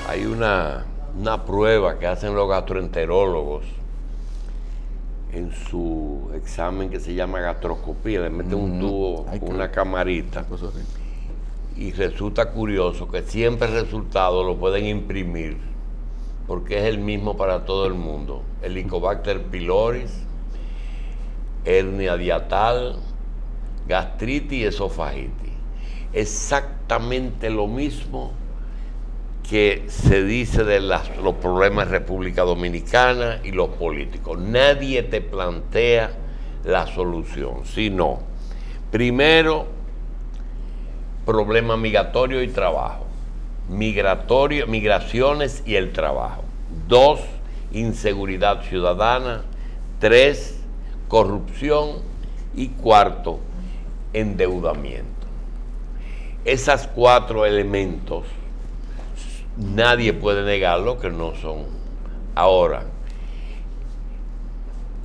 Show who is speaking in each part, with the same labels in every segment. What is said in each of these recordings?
Speaker 1: Hay una prueba que hacen los gastroenterólogos en su examen que se llama gastroscopía. Le meten un tubo con una camarita. Y resulta curioso que siempre el resultado lo pueden imprimir, porque es el mismo para todo el mundo. Helicobacter pylori, hernia diatal, gastritis y esofagitis. Exactamente lo mismo que se dice de los problemas de República Dominicana y los políticos. Nadie te plantea la solución, sino, primero, problema migratorio y trabajo. Migraciones y el trabajo. 2, inseguridad ciudadana. 3, corrupción. Y 4, endeudamiento. Esas 4 elementos nadie puede negarlo que no son. Ahora,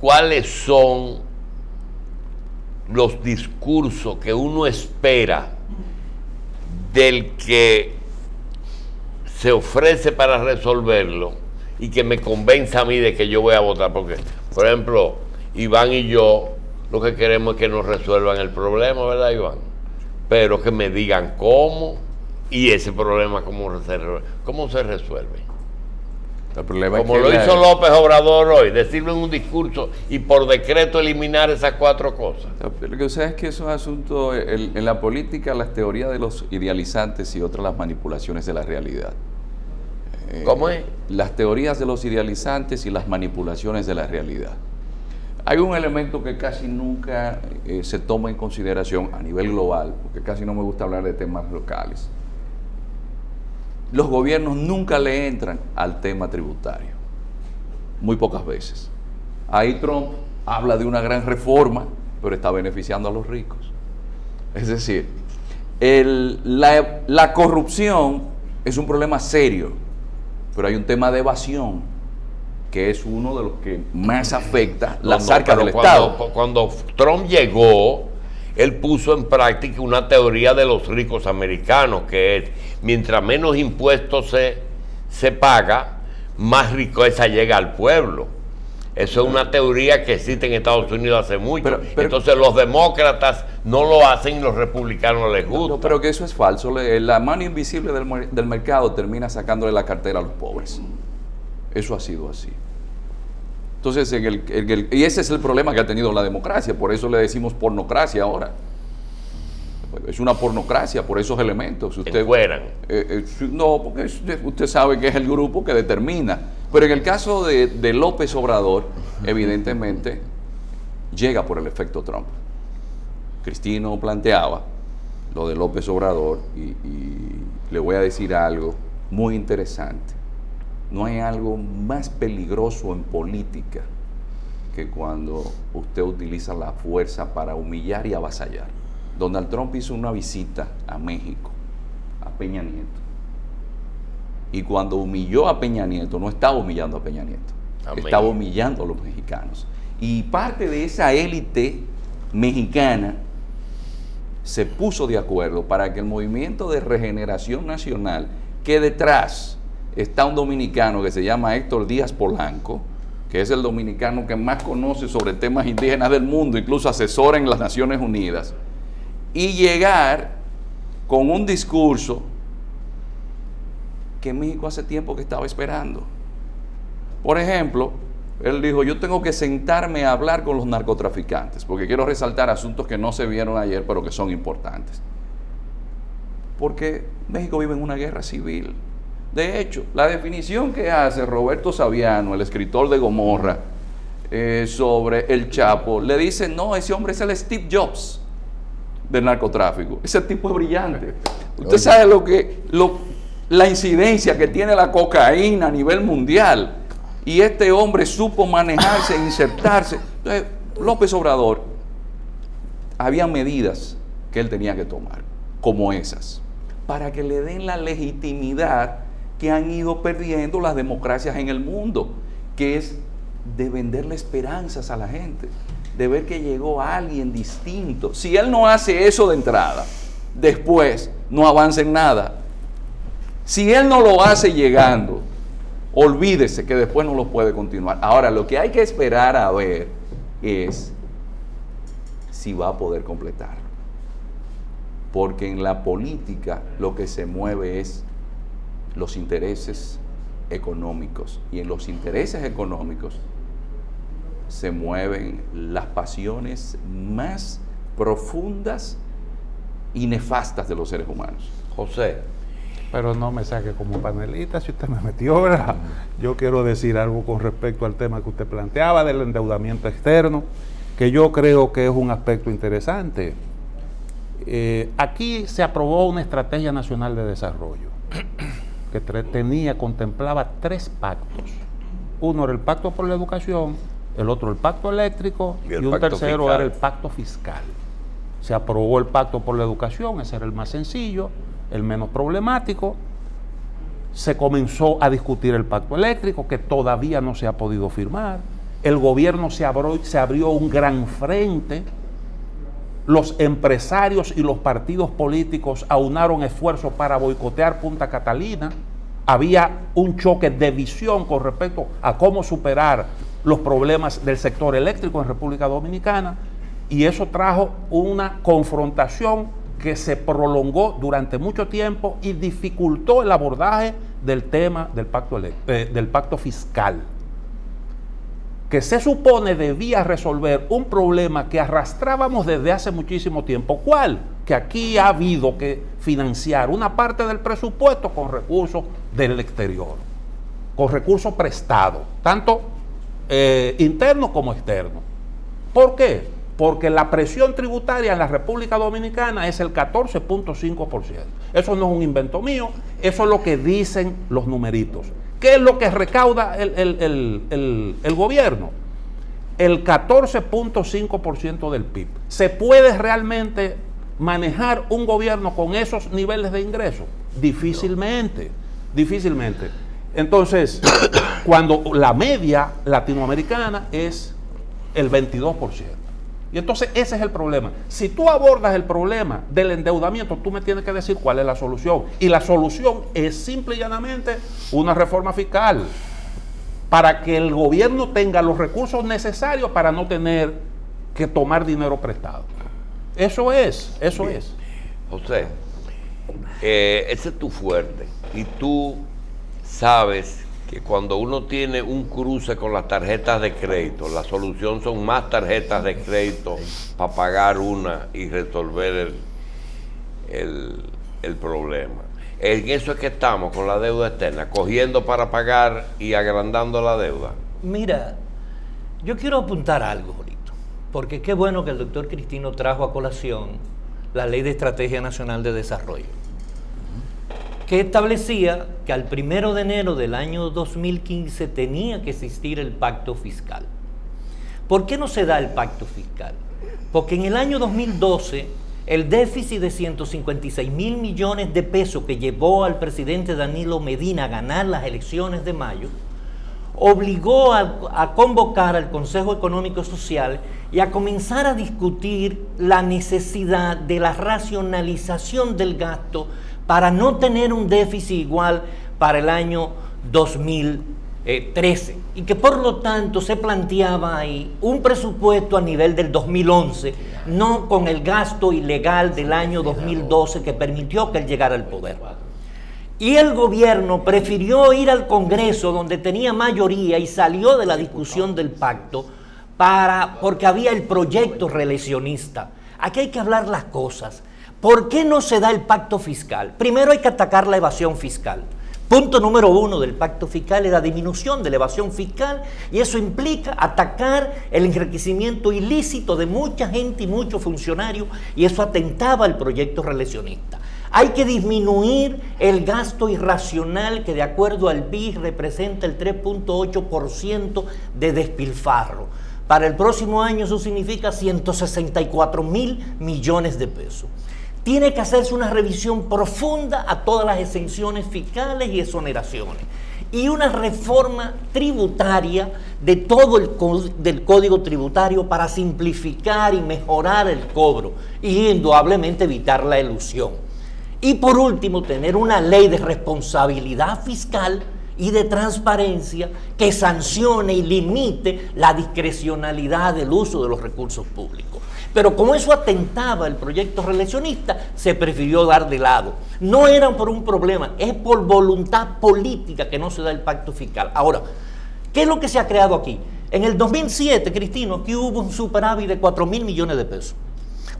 Speaker 1: ¿cuáles son los discursos que uno espera del que se ofrece para resolverlo y que me convenza a mí de que yo voy a votar? Porque, por ejemplo, Iván y yo lo que queremos es que nos resuelvan el problema, ¿verdad, Iván? Pero que me digan cómo y ese problema cómo se resuelve.
Speaker 2: El problema
Speaker 1: como
Speaker 2: es que
Speaker 1: lo hizo López Obrador hoy, decirlo en un discurso y por decreto eliminar esas 4 cosas.
Speaker 2: Lo que sucede es que esos asuntos, en la política, las teorías de los idealizantes y otras las manipulaciones de la realidad.
Speaker 1: ¿Cómo es?
Speaker 2: Las teorías de los idealizantes y las manipulaciones de la realidad. Hay un elemento que casi nunca se toma en consideración a nivel global, porque casi no me gusta hablar de temas locales. Los gobiernos nunca le entran al tema tributario, muy pocas veces. Ahí Trump habla de una gran reforma, pero está beneficiando a los ricos. Es decir, la corrupción es un problema serio, pero hay un tema de evasión, que es uno de los que más afecta las arcas del Estado.
Speaker 1: Cuando Trump llegó, él puso en práctica una teoría de los ricos americanos, que es, mientras menos impuestos se paga, más riqueza llega al pueblo. Eso es una teoría que existe en Estados Unidos hace mucho. Pero entonces los demócratas no lo hacen y los republicanos les gusta.
Speaker 2: Pero que eso es falso. La mano invisible del mercado termina sacándole la cartera a los pobres. Eso ha sido así. Entonces, y ese es el problema que ha tenido la democracia, por eso le decimos pornocracia ahora. Es una pornocracia por esos elementos. No, porque usted sabe que es el grupo que determina. Pero en el caso de López Obrador, evidentemente, llega por el efecto Trump. Cristino planteaba lo de López Obrador y le voy a decir algo muy interesante. No hay algo más peligroso en política que cuando usted utiliza la fuerza para humillar y avasallar. Donald Trump hizo una visita a México, a Peña Nieto. Y cuando humilló a Peña Nieto, no estaba humillando a Peña Nieto, estaba humillando a los mexicanos. Y parte de esa élite mexicana se puso de acuerdo para que el movimiento de regeneración nacional, que detrás está un dominicano que se llama Héctor Díaz Polanco, que es el dominicano que más conoce sobre temas indígenas del mundo, incluso asesora en las Naciones Unidas, y llegar con un discurso que México hace tiempo que estaba esperando. Por ejemplo, él dijo, yo tengo que sentarme a hablar con los narcotraficantes, porque quiero resaltar asuntos que no se vieron ayer, pero que son importantes. Porque México vive en una guerra civil. De hecho, la definición que hace Roberto Saviano, el escritor de Gomorra, sobre el Chapo, le dice, no, ese hombre es el Steve Jobs del narcotráfico. Ese tipo es brillante. Usted sabe la incidencia que tiene la cocaína a nivel mundial. Y este hombre supo manejarse, insertarse. Entonces, López Obrador, había medidas que él tenía que tomar, como esas, para que le den la legitimidad que han ido perdiendo las democracias en el mundo, que es de venderle esperanzas a la gente, de ver que llegó alguien distinto. Si él no hace eso de entrada, después no avanza en nada. Si él no lo hace llegando, olvídese que después no lo puede continuar. Ahora, lo que hay que esperar a ver es si va a poder completarlo. Porque en la política lo que se mueve es los intereses económicos. Y en los intereses económicos se mueven las pasiones más profundas y nefastas de los seres humanos.
Speaker 1: José.
Speaker 3: Pero no me saque como panelista si usted me metió, ¿verdad? Yo quiero decir algo con respecto al tema que usted planteaba del endeudamiento externo, que yo creo que es un aspecto interesante. Aquí se aprobó una estrategia nacional de desarrollo que contemplaba 3 pactos. Uno era el pacto por la educación, el otro el pacto eléctrico y un tercero fiscal. Era el pacto fiscal. Se aprobó el pacto por la educación, ese era el más sencillo, el menos problemático. Se comenzó a discutir el pacto eléctrico, que todavía no se ha podido firmar. El gobierno se abrió un gran frente. Los empresarios y los partidos políticos aunaron esfuerzos para boicotear Punta Catalina. Había un choque de visión con respecto a cómo superar los problemas del sector eléctrico en República Dominicana, y eso trajo una confrontación que se prolongó durante mucho tiempo y dificultó el abordaje del tema del pacto fiscal, que se supone debía resolver un problema que arrastrábamos desde hace muchísimo tiempo. ¿Cuál? Que aquí ha habido que financiar una parte del presupuesto con recursos del exterior, con recursos prestados, tanto internos como externos. ¿Por qué? Porque la presión tributaria en la República Dominicana es el 14.5%. Eso no es un invento mío, eso es lo que dicen los numeritos. ¿Qué es lo que recauda el gobierno? El 14.5% del PIB. ¿Se puede realmente manejar un gobierno con esos niveles de ingresos? Difícilmente, difícilmente. Entonces, cuando la media latinoamericana es el 22%. Y entonces ese es el problema. Si tú abordas el problema del endeudamiento, tú me tienes que decir cuál es la solución. Y la solución es simple y llanamente una reforma fiscal, para que el gobierno tenga los recursos necesarios para no tener que tomar dinero prestado. Eso es.
Speaker 1: José, ese es tu fuerte. Y tú sabes que cuando uno tiene un cruce con las tarjetas de crédito, la solución son más tarjetas de crédito para pagar una y resolver el problema. En eso es que estamos con la deuda externa, cogiendo para pagar y agrandando la deuda.
Speaker 4: Mira, yo quiero apuntar algo, Jorito, porque qué bueno que el doctor Cristino trajo a colación la Ley de Estrategia Nacional de Desarrollo, que establecía que al 1 de enero del año 2015 tenía que existir el pacto fiscal. ¿Por qué no se da el pacto fiscal? Porque en el año 2012 el déficit de 156.000 millones de pesos que llevó al presidente Danilo Medina a ganar las elecciones de mayo obligó a convocar al Consejo Económico y Social y a comenzar a discutir la necesidad de la racionalización del gasto para no tener un déficit igual para el año 2013, y que por lo tanto se planteaba ahí un presupuesto a nivel del 2011, no con el gasto ilegal del año 2012 que permitió que él llegara al poder. Y el gobierno prefirió ir al Congreso, donde tenía mayoría, y salió de la discusión del pacto porque había el proyecto reeleccionista. Aquí hay que hablar las cosas. ¿Por qué no se da el pacto fiscal? Primero hay que atacar la evasión fiscal. Punto número 1 del pacto fiscal es la disminución de la evasión fiscal, y eso implica atacar el enriquecimiento ilícito de mucha gente y muchos funcionarios, y eso atentaba al proyecto reeleccionista. Hay que disminuir el gasto irracional que de acuerdo al BIS representa el 3.8% de despilfarro. Para el próximo año eso significa 164.000 millones de pesos. Tiene que hacerse una revisión profunda a todas las exenciones fiscales y exoneraciones, y una reforma tributaria de todo del Código Tributario para simplificar y mejorar el cobro y indudablemente evitar la elusión. Y por último, tener una ley de responsabilidad fiscal y de transparencia que sancione y limite la discrecionalidad del uso de los recursos públicos. Pero como eso atentaba el proyecto reeleccionista, se prefirió dar de lado. No era por un problema, es por voluntad política que no se da el pacto fiscal. Ahora, ¿qué es lo que se ha creado aquí? En el 2007, Cristino, aquí hubo un superávit de 4.000 millones de pesos.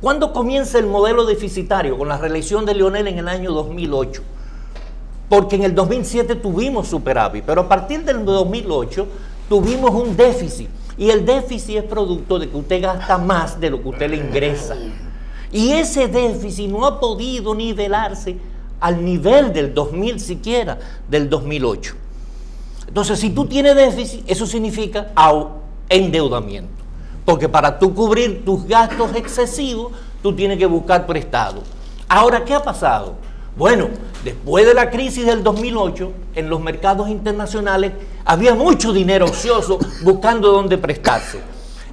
Speaker 4: ¿Cuándo comienza el modelo deficitario? Con la reelección de Leonel en el año 2008. Porque en el 2007 tuvimos superávit, pero a partir del 2008 tuvimos un déficit. Y el déficit es producto de que usted gasta más de lo que usted le ingresa. Y ese déficit no ha podido nivelarse al nivel del 2000 siquiera, del 2008. Entonces, si tú tienes déficit, eso significa endeudamiento. Porque para tú cubrir tus gastos excesivos, tú tienes que buscar prestado. Ahora, ¿qué ha pasado? Bueno, después de la crisis del 2008, en los mercados internacionales había mucho dinero ocioso buscando dónde prestarse.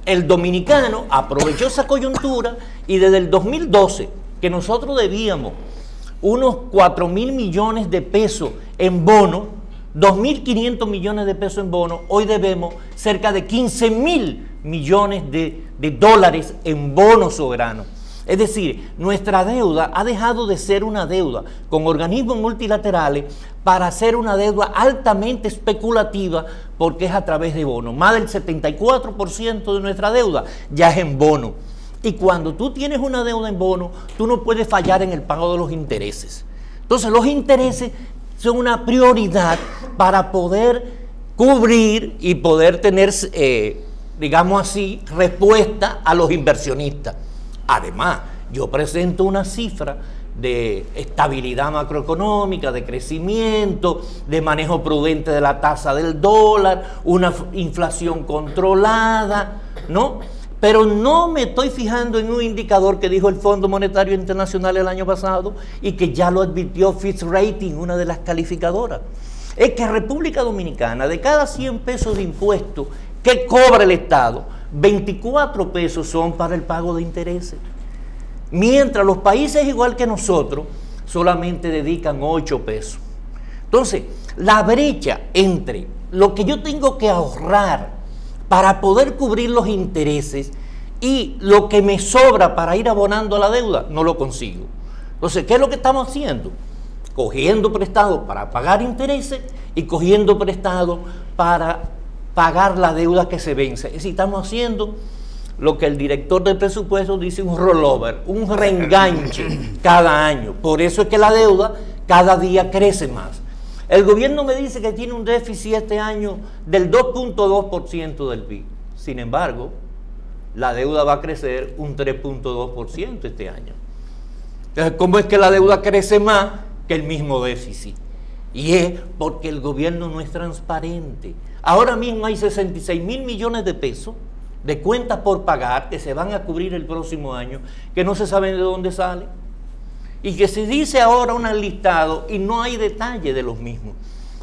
Speaker 4: El dominicano aprovechó esa coyuntura y desde el 2012, que nosotros debíamos unos 4.000 millones de pesos en bonos, 2.500 millones de pesos en bonos, hoy debemos cerca de 15.000 millones de dólares en bonos soberanos. Es decir, nuestra deuda ha dejado de ser una deuda con organismos multilaterales para ser una deuda altamente especulativa porque es a través de bonos. Más del 74% de nuestra deuda ya es en bono. Y cuando tú tienes una deuda en bono, tú no puedes fallar en el pago de los intereses. Entonces, los intereses son una prioridad para poder cubrir y poder tener, digamos así, respuesta a los inversionistas. Además, yo presento una cifra de estabilidad macroeconómica, de crecimiento, de manejo prudente de la tasa del dólar, una inflación controlada, ¿no? Pero no me estoy fijando en un indicador que dijo el Fondo Monetario Internacional el año pasado y que ya lo advirtió Fitch Ratings, una de las calificadoras. Es que República Dominicana, de cada 100 pesos de impuestos que cobra el Estado, 24 pesos son para el pago de intereses. Mientras los países igual que nosotros solamente dedican 8 pesos. Entonces, la brecha entre lo que yo tengo que ahorrar para poder cubrir los intereses y lo que me sobra para ir abonando a la deuda, no lo consigo. Entonces, ¿qué es lo que estamos haciendo? Cogiendo prestado para pagar intereses y cogiendo prestado para pagar la deuda que se vence. Es decir, estamos haciendo lo que el director del presupuesto dice un rollover, un reenganche cada año. Por eso es que la deuda cada día crece más. El gobierno me dice que tiene un déficit este año del 2.2% del PIB. Sin embargo, la deuda va a crecer un 3.2% este año. Entonces, ¿cómo es que la deuda crece más que el mismo déficit? Y es porque el gobierno no es transparente. Ahora mismo hay 66.000 millones de pesos de cuentas por pagar que se van a cubrir el próximo año, que no se sabe de dónde sale. Y que se dice ahora un listado y no hay detalle de los mismos.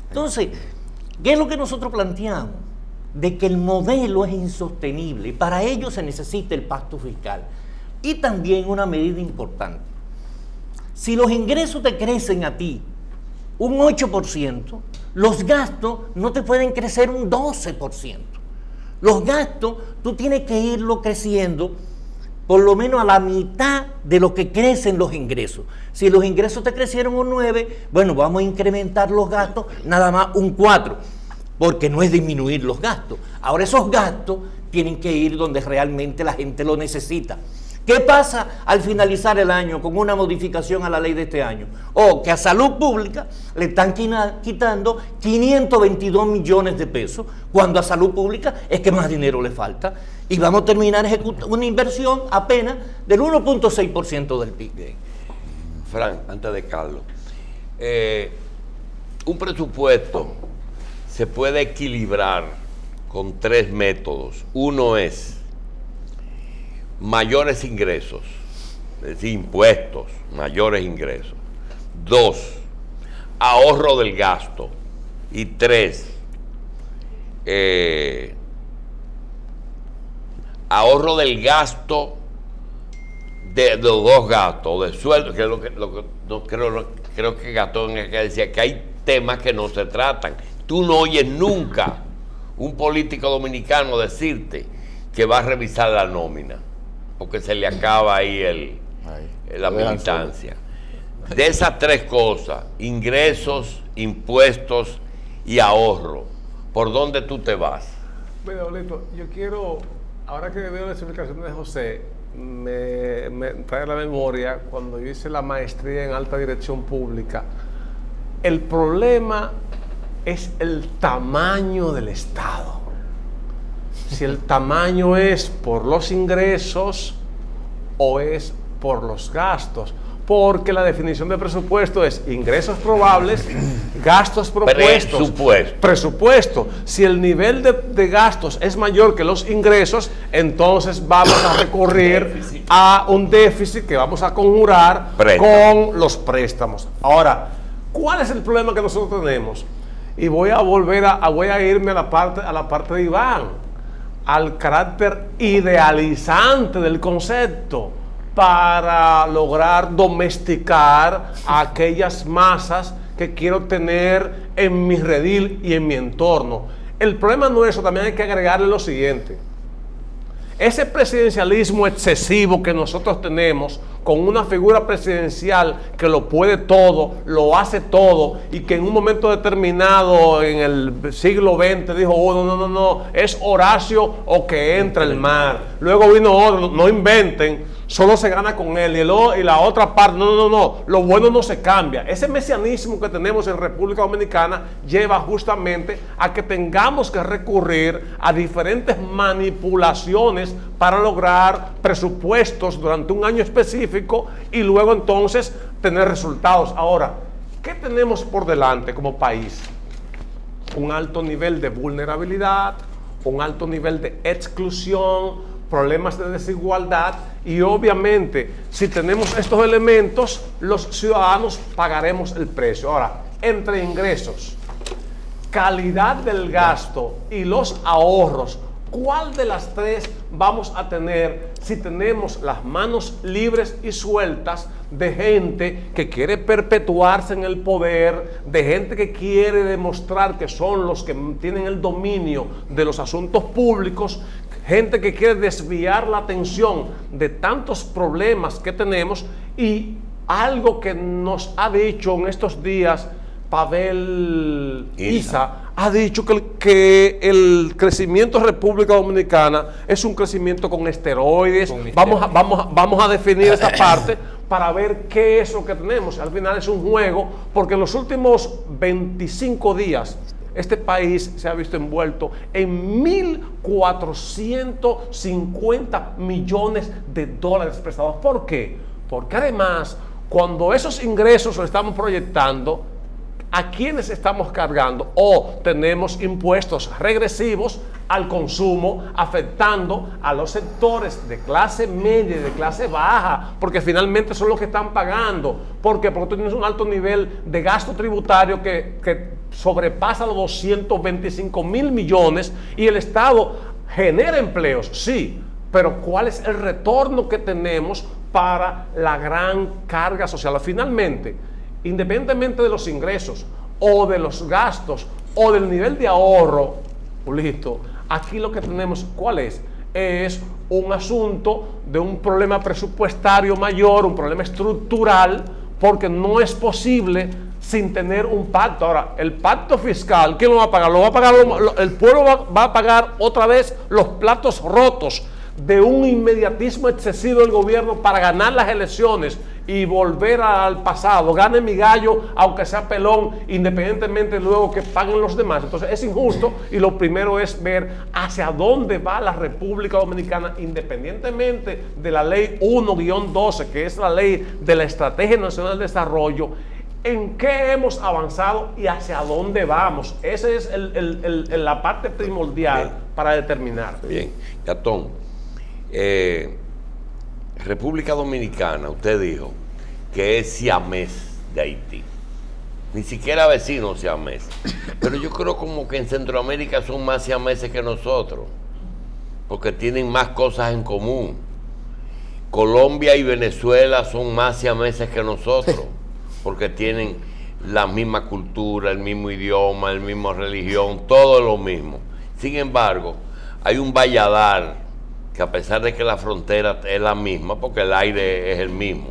Speaker 4: Entonces, ¿qué es lo que nosotros planteamos? De que el modelo es insostenible y para ello se necesita el pacto fiscal. Y también una medida importante. Si los ingresos te crecen a ti un 8%, los gastos no te pueden crecer un 12%. Los gastos tú tienes que irlo creciendo por lo menos a la mitad de lo que crecen los ingresos. Si los ingresos te crecieron un 9, bueno, vamos a incrementar los gastos nada más un 4, porque no es disminuir los gastos. Ahora esos gastos tienen que ir donde realmente la gente lo necesita. ¿Qué pasa al finalizar el año con una modificación a la ley de este año? O que a salud pública le están quitando 522 millones de pesos, cuando a salud pública es que más dinero le falta. Y vamos a terminar ejecutando una inversión apenas del 1.6% del PIB.
Speaker 1: Frank, antes de Carlos, un presupuesto se puede equilibrar con 3 métodos. Uno es mayores ingresos, es decir, impuestos, mayores ingresos. 2, ahorro del gasto. Y 3, ahorro del gasto de los dos gastos, de sueldo, que es lo que no creo que Gastón es que decía que hay temas que no se tratan. Tú no oyes nunca un político dominicano decirte que va a revisar la nómina, porque se le acaba ahí la militancia. De esas tres cosas, ingresos, impuestos y ahorro, ¿por dónde tú te vas?
Speaker 5: Bueno, Lito, yo quiero, ahora que veo la explicación de José, me trae a la memoria cuando yo hice la maestría en alta dirección pública. El problema es el tamaño del Estado. Si el tamaño es por los ingresos o es por los gastos, porque la definición de presupuesto es ingresos probables, gastos propuestos, presupuesto. Si el nivel de gastos es mayor que los ingresos, entonces vamos a recurrir a un déficit que vamos a conjurar con los préstamos. Ahora, ¿cuál es el problema que nosotros tenemos? Y voy a irme a la parte de Iván, al carácter idealizante del concepto, para lograr domesticar a aquellas masas que quiero tener en mi redil y en mi entorno. El problema nuestro también hay que agregarle lo siguiente. Ese presidencialismo excesivo que nosotros tenemos, con una figura presidencial que lo puede todo, lo hace todo, y que en un momento determinado en el siglo XX dijo, oh, no, es Horacio o que entra el mar. Luego vino otro, no inventen, solo se gana con él, y la otra parte, no, lo bueno no se cambia. Ese mesianismo que tenemos en República Dominicana lleva justamente a que tengamos que recurrir a diferentes manipulaciones para lograr presupuestos durante un año específico y luego entonces tener resultados. Ahora, ¿qué tenemos por delante como país? Un alto nivel de vulnerabilidad, un alto nivel de exclusión, problemas de desigualdad, y obviamente si tenemos estos elementos, los ciudadanos pagaremos el precio. Ahora, entre ingresos, calidad del gasto y los ahorros, ¿cuál de las tres vamos a tener si tenemos las manos libres y sueltas de gente que quiere perpetuarse en el poder, de gente que quiere demostrar que son los que tienen el dominio de los asuntos públicos, gente que quiere desviar la atención de tantos problemas que tenemos? Y algo que nos ha dicho en estos días Pavel Isa ha dicho que el crecimiento de República Dominicana es un crecimiento con esteroides. Vamos a definir esa parte para ver qué es lo que tenemos. Al final es un juego, porque en los últimos 25 días este país se ha visto envuelto en 1.450 millones de dólares prestados. ¿Por qué? Porque además, cuando esos ingresos los estamos proyectando, ¿a quiénes estamos cargando? O tenemos impuestos regresivos al consumo, afectando a los sectores de clase media y de clase baja, porque finalmente son los que están pagando. ¿Por qué? Porque tú tienes un alto nivel de gasto tributario que sobrepasa los 225.000 millones, y el Estado genera empleos, sí, pero ¿cuál es el retorno que tenemos para la gran carga social? Finalmente, independientemente de los ingresos o de los gastos o del nivel de ahorro, listo, aquí lo que tenemos, ¿cuál es? Es un asunto de un problema presupuestario mayor, un problema estructural, porque no es posible sin tener un pacto. Ahora, el pacto fiscal, ¿quién lo va a pagar? Lo va a pagar el pueblo, va a pagar otra vez los platos rotos de un inmediatismo excesivo del gobierno para ganar las elecciones y volver al pasado. Gane mi gallo, aunque sea pelón, independientemente luego que paguen los demás. Entonces es injusto, y lo primero es ver hacia dónde va la República Dominicana, independientemente de la ley 1-12, que es la ley de la Estrategia Nacional de Desarrollo. ¿En qué hemos avanzado y hacia dónde vamos? Esa es la parte primordial para determinar.
Speaker 1: Bien, Gastón, República Dominicana, usted dijo que es siamés de Haití, ni siquiera vecino siamés, pero yo creo como que en Centroamérica son más siameses que nosotros, porque tienen más cosas en común. Colombia y Venezuela son más siameses que nosotros, porque tienen la misma cultura, el mismo idioma, el mismo religión, todo lo mismo. Sin embargo, hay un valladar que, a pesar de que la frontera es la misma, porque el aire es el mismo,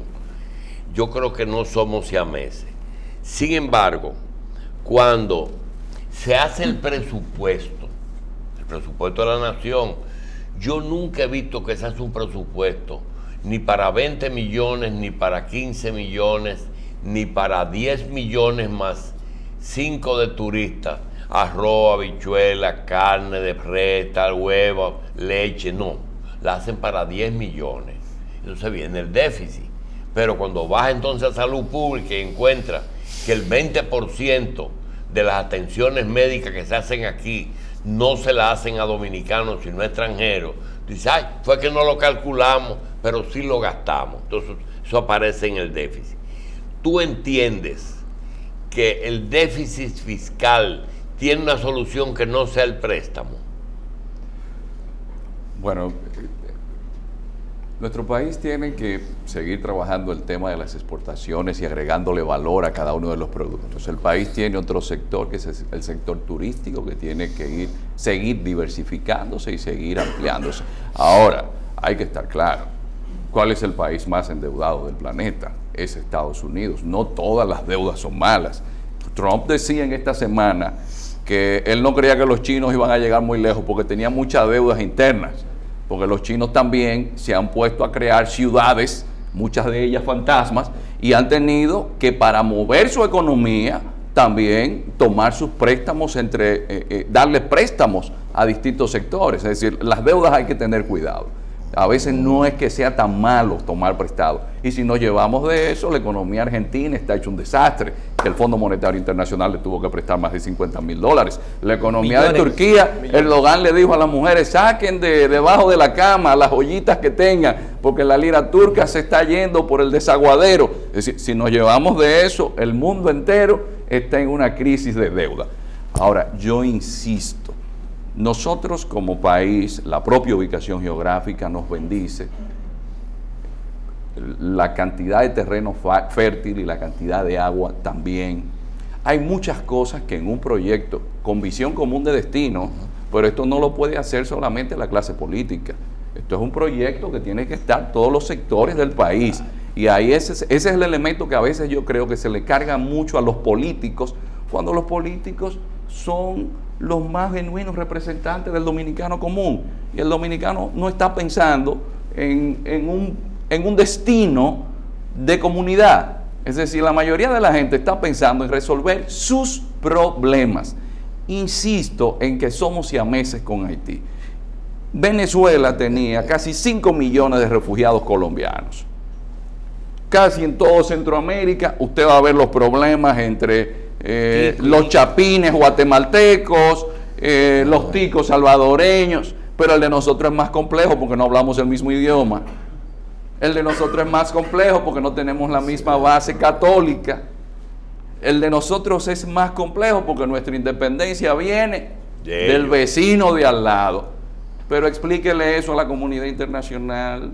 Speaker 1: yo creo que no somos siameses. Sin embargo, cuando se hace el presupuesto de la nación, yo nunca he visto que se hace un presupuesto ni para 20 millones, ni para 15 millones, ni para 10 millones más 5 de turistas, arroz, habichuela, carne de res, huevo, leche, no, la hacen para 10 millones. Entonces viene el déficit. Pero cuando vas entonces a salud pública y encuentras que el 20% de las atenciones médicas que se hacen aquí no se las hacen a dominicanos sino a extranjeros, dices, ay, fue que no lo calculamos, pero sí lo gastamos. Entonces eso aparece en el déficit. ¿Tú entiendes que el déficit fiscal tiene una solución que no sea el préstamo?
Speaker 2: Bueno, nuestro país tiene que seguir trabajando el tema de las exportaciones y agregándole valor a cada uno de los productos. El país tiene otro sector, que es el sector turístico, que tiene que seguir diversificándose y seguir ampliándose. Ahora, hay que estar claro, ¿cuál es el país más endeudado del planeta? Es Estados Unidos. No todas las deudas son malas. Trump decía en esta semana que él no creía que los chinos iban a llegar muy lejos porque tenían muchas deudas internas. Porque los chinos también se han puesto a crear ciudades, muchas de ellas fantasmas, y han tenido que, para mover su economía, también tomar sus préstamos, darle préstamos a distintos sectores. Es decir, las deudas hay que tener cuidado. A veces no es que sea tan malo tomar prestado. Y si nos llevamos de eso, la economía argentina está hecho un desastre, que el Fondo Monetario Internacional le tuvo que prestar más de $50.000. La economía de Turquía, Erdogan le dijo a las mujeres, saquen debajo de la cama las joyitas que tengan, porque la lira turca se está yendo por el desaguadero. Es decir, si nos llevamos de eso, el mundo entero está en una crisis de deuda. Ahora, yo insisto, nosotros como país, la propia ubicación geográfica nos bendice, la cantidad de terreno fértil y la cantidad de agua también. Hay muchas cosas que en un proyecto con visión común de destino, pero esto no lo puede hacer solamente la clase política. Esto es un proyecto que tiene que estar todos los sectores del país. Y ahí ese es el elemento que a veces yo creo que se le carga mucho a los políticos, cuando los políticos son los más genuinos representantes del dominicano común. Y el dominicano no está pensando en un destino de comunidad. Es decir, la mayoría de la gente está pensando en resolver sus problemas. Insisto en que somos siameses con Haití. Venezuela tenía casi 5 millones de refugiados colombianos. Casi en todo Centroamérica usted va a ver los problemas entre los chapines guatemaltecos, los ticos salvadoreños, pero el de nosotros es más complejo porque no hablamos el mismo idioma. El de nosotros es más complejo porque no tenemos la misma base católica. El de nosotros es más complejo porque nuestra independencia viene del vecino de al lado. Pero explíquele eso a la comunidad internacional.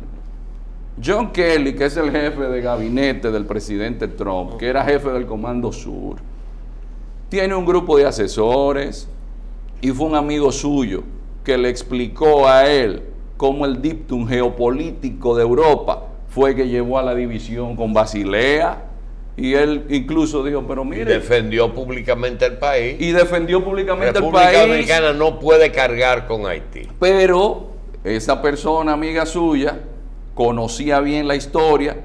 Speaker 2: John Kelly, que es el jefe de gabinete del presidente Trump, que era jefe del Comando Sur, tiene un grupo de asesores y fue un amigo suyo que le explicó a él cómo el dictum geopolítico de Europa fue que llevó a la división con Basilea, y él incluso dijo, pero mire...
Speaker 1: Y defendió públicamente el país.
Speaker 2: Y defendió públicamente el país.
Speaker 1: República Dominicana no puede cargar con Haití.
Speaker 2: Pero esa persona, amiga suya, conocía bien la historia,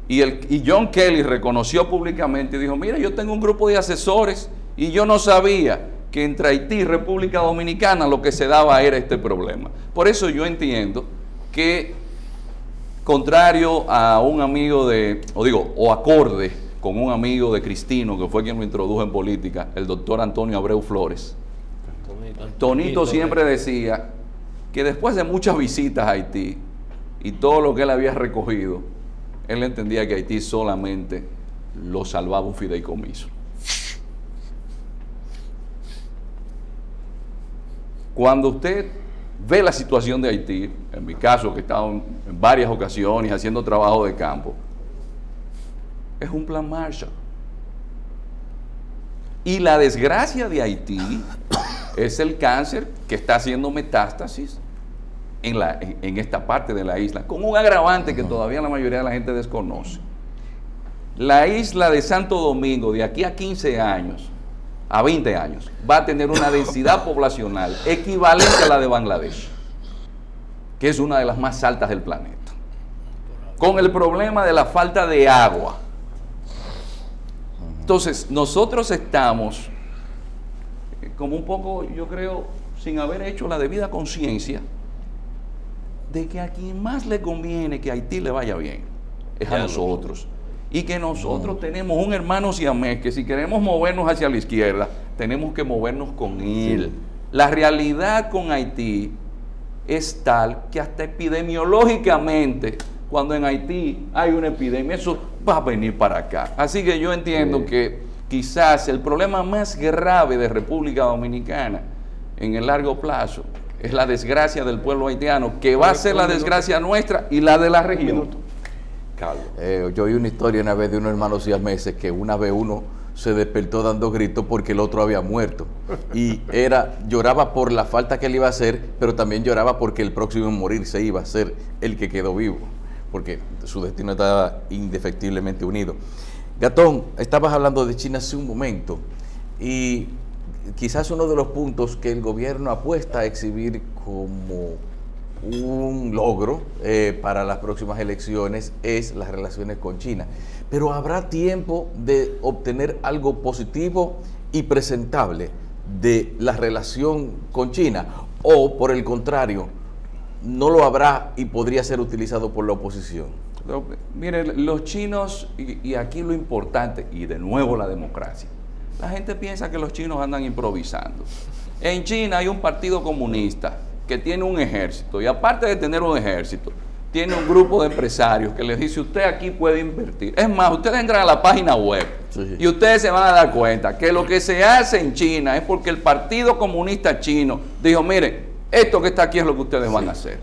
Speaker 2: y John Kelly reconoció públicamente y dijo, mira, yo tengo un grupo de asesores y yo no sabía que entre Haití y República Dominicana lo que se daba era este problema. Por eso yo entiendo que, contrario a un amigo o acorde con un amigo de Cristino, que fue quien lo introdujo en política, el doctor Antonio Abreu Flores, Tonito siempre decía que después de muchas visitas a Haití y todo lo que él había recogido, él entendía que Haití solamente lo salvaba un fideicomiso. Cuando usted ve la situación de Haití, en mi caso, que he estado en varias ocasiones haciendo trabajo de campo, es un plan Marshall. Y la desgracia de Haití es el cáncer que está haciendo metástasis en esta parte de la isla, con un agravante que todavía la mayoría de la gente desconoce. La isla de Santo Domingo, de aquí a 15 años, a 20 años, va a tener una densidad poblacional equivalente a la de Bangladesh, que es una de las más altas del planeta, con el problema de la falta de agua. Entonces, nosotros estamos como un poco, yo creo, sin haber hecho la debida conciencia de que a quien más le conviene que Haití le vaya bien es a nosotros. Y que nosotros tenemos un hermano siamés que si queremos movernos hacia la izquierda, tenemos que movernos con él. La realidad con Haití es tal que hasta epidemiológicamente, cuando en Haití hay una epidemia, eso va a venir para acá. Así que yo entiendo que quizás el problema más grave de República Dominicana en el largo plazo es la desgracia del pueblo haitiano, que va a ser la desgracia nuestra y la de la región.
Speaker 6: Yo oí una historia una vez de unos hermanos siameses que una vez uno se despertó dando gritos porque el otro había muerto. Y lloraba por la falta que él iba a hacer, pero también lloraba porque el próximo en morir se iba a ser el que quedó vivo, porque su destino estaba indefectiblemente unido. Gatón, estabas hablando de China hace un momento y quizás uno de los puntos que el gobierno apuesta a exhibir como un logro para las próximas elecciones es las relaciones con China. Pero ¿habrá tiempo de obtener algo positivo y presentable de la relación con China? ¿O por el contrario, no lo habrá y podría ser utilizado por la oposición?
Speaker 2: Miren, los chinos, y aquí lo importante, y de nuevo la democracia, la gente piensa que los chinos andan improvisando. En China hay un partido comunista que tiene un ejército, y aparte de tener un ejército, tiene un grupo de empresarios que les dice, usted aquí puede invertir. Es más, ustedes entran a la página web y ustedes se van a dar cuenta que lo que se hace en China es porque el Partido Comunista Chino dijo, miren, esto que está aquí es lo que ustedes van a hacer.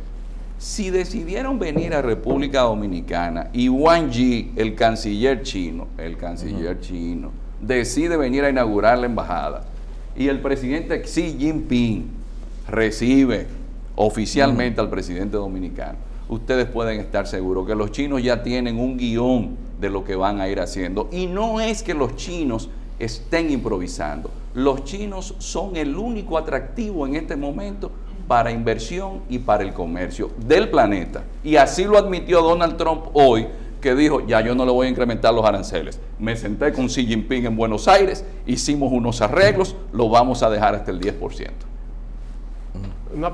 Speaker 2: Si decidieron venir a República Dominicana y Wang Yi, el canciller chino, decide venir a inaugurar la embajada y el presidente Xi Jinping recibe oficialmente al presidente dominicano, ustedes pueden estar seguros que los chinos ya tienen un guión de lo que van a ir haciendo. Y no es que los chinos estén improvisando. Los chinos son el único atractivo en este momento para inversión y para el comercio del planeta. Y así lo admitió Donald Trump hoy, que dijo, ya yo no le voy a incrementar los aranceles. Me senté con Xi Jinping en Buenos Aires, hicimos unos arreglos, lo vamos a dejar hasta el 10%.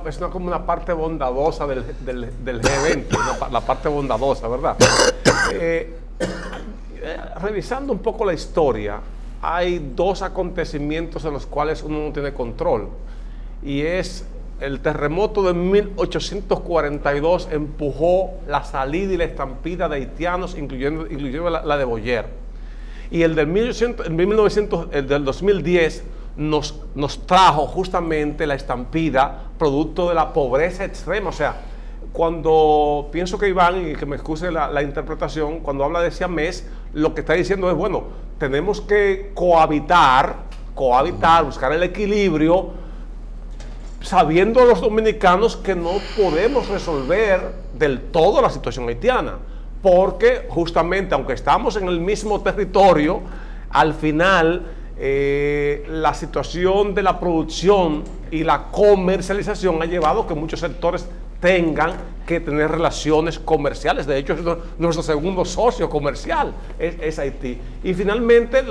Speaker 5: Es como una parte bondadosa del G20, la parte bondadosa, ¿verdad? Revisando un poco la historia, hay dos acontecimientos en los cuales uno no tiene control. Y es el terremoto de 1842 empujó la salida y la estampida de haitianos, incluyendo la de Boyer. Y el del 2010 nos trajo justamente la estampida producto de la pobreza extrema. O sea, cuando pienso que Iván, y que me excuse la interpretación, cuando habla de siamés, lo que está diciendo es, bueno, tenemos que cohabitar, buscar el equilibrio, sabiendo los dominicanos que no podemos resolver del todo la situación haitiana, porque justamente, aunque estamos en el mismo territorio, al final la situación de la producción y la comercialización ha llevado a que muchos sectores tengan que tener relaciones comerciales. De hecho, es nuestro segundo socio comercial, es Haití. Y finalmente,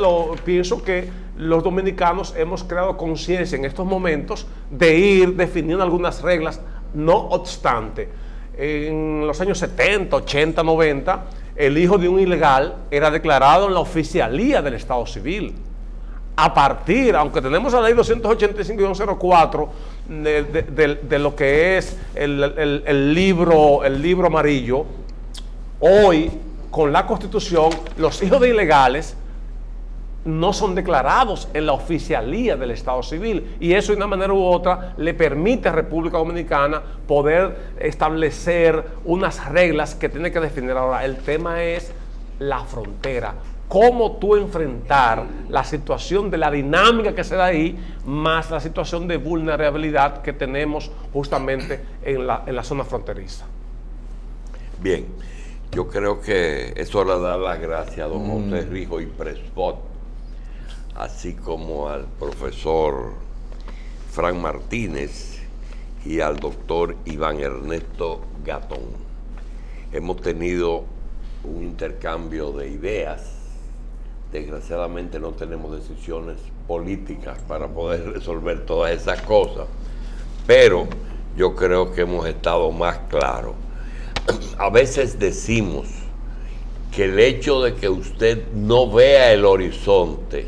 Speaker 5: pienso que los dominicanos hemos creado conciencia en estos momentos de ir definiendo algunas reglas. No obstante, en los años 70, 80, 90, el hijo de un ilegal era declarado en la oficialía del Estado Civil. A partir, aunque tenemos la ley 285-04 de lo que es el libro amarillo, hoy con la Constitución los hijos de ilegales no son declarados en la oficialía del Estado Civil, y eso de una manera u otra le permite a República Dominicana poder establecer unas reglas que tiene que definir. Ahora, el tema es la frontera. cómo tú enfrentar la situación de la dinámica que se da ahí, más la situación de vulnerabilidad que tenemos justamente en la zona fronteriza.
Speaker 1: Bien, yo creo que eso le da las gracias a don José Rijo y Presbot, así como al profesor Frank Martínez y al doctor Iván Ernesto Gatón. Hemos tenido un intercambio de ideas. Desgraciadamente no tenemos decisiones políticas para poder resolver todas esas cosas, pero yo creo que hemos estado más claros. A veces decimos que el hecho de que usted no vea el horizonte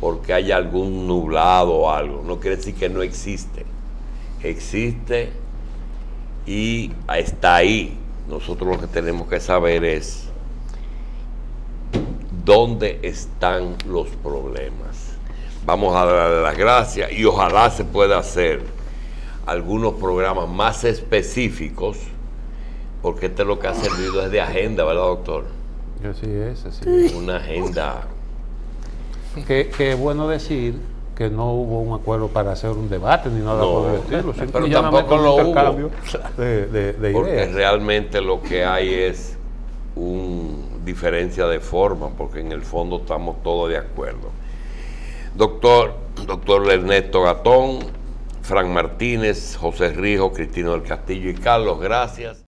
Speaker 1: porque haya algún nublado o algo, no quiere decir que no existe. Existe y está ahí. Nosotros lo que tenemos que saber es dónde están los problemas. Vamos a darle las gracias y ojalá se pueda hacer algunos programas más específicos, porque este es lo que ha servido es de agenda, ¿verdad, doctor?
Speaker 3: Así es, así es.
Speaker 1: Una agenda.
Speaker 3: Que es bueno decir que no hubo un acuerdo para hacer un debate ni nada por el estilo,
Speaker 1: pero tampoco lo hubo,
Speaker 3: de
Speaker 1: porque
Speaker 3: ideas.
Speaker 1: realmente lo que hay es una diferencia de forma, porque en el fondo estamos todos de acuerdo. Doctor Ernesto Gatón, Frank Martínez, José Rijo, Cristino del Castillo y Carlos, gracias.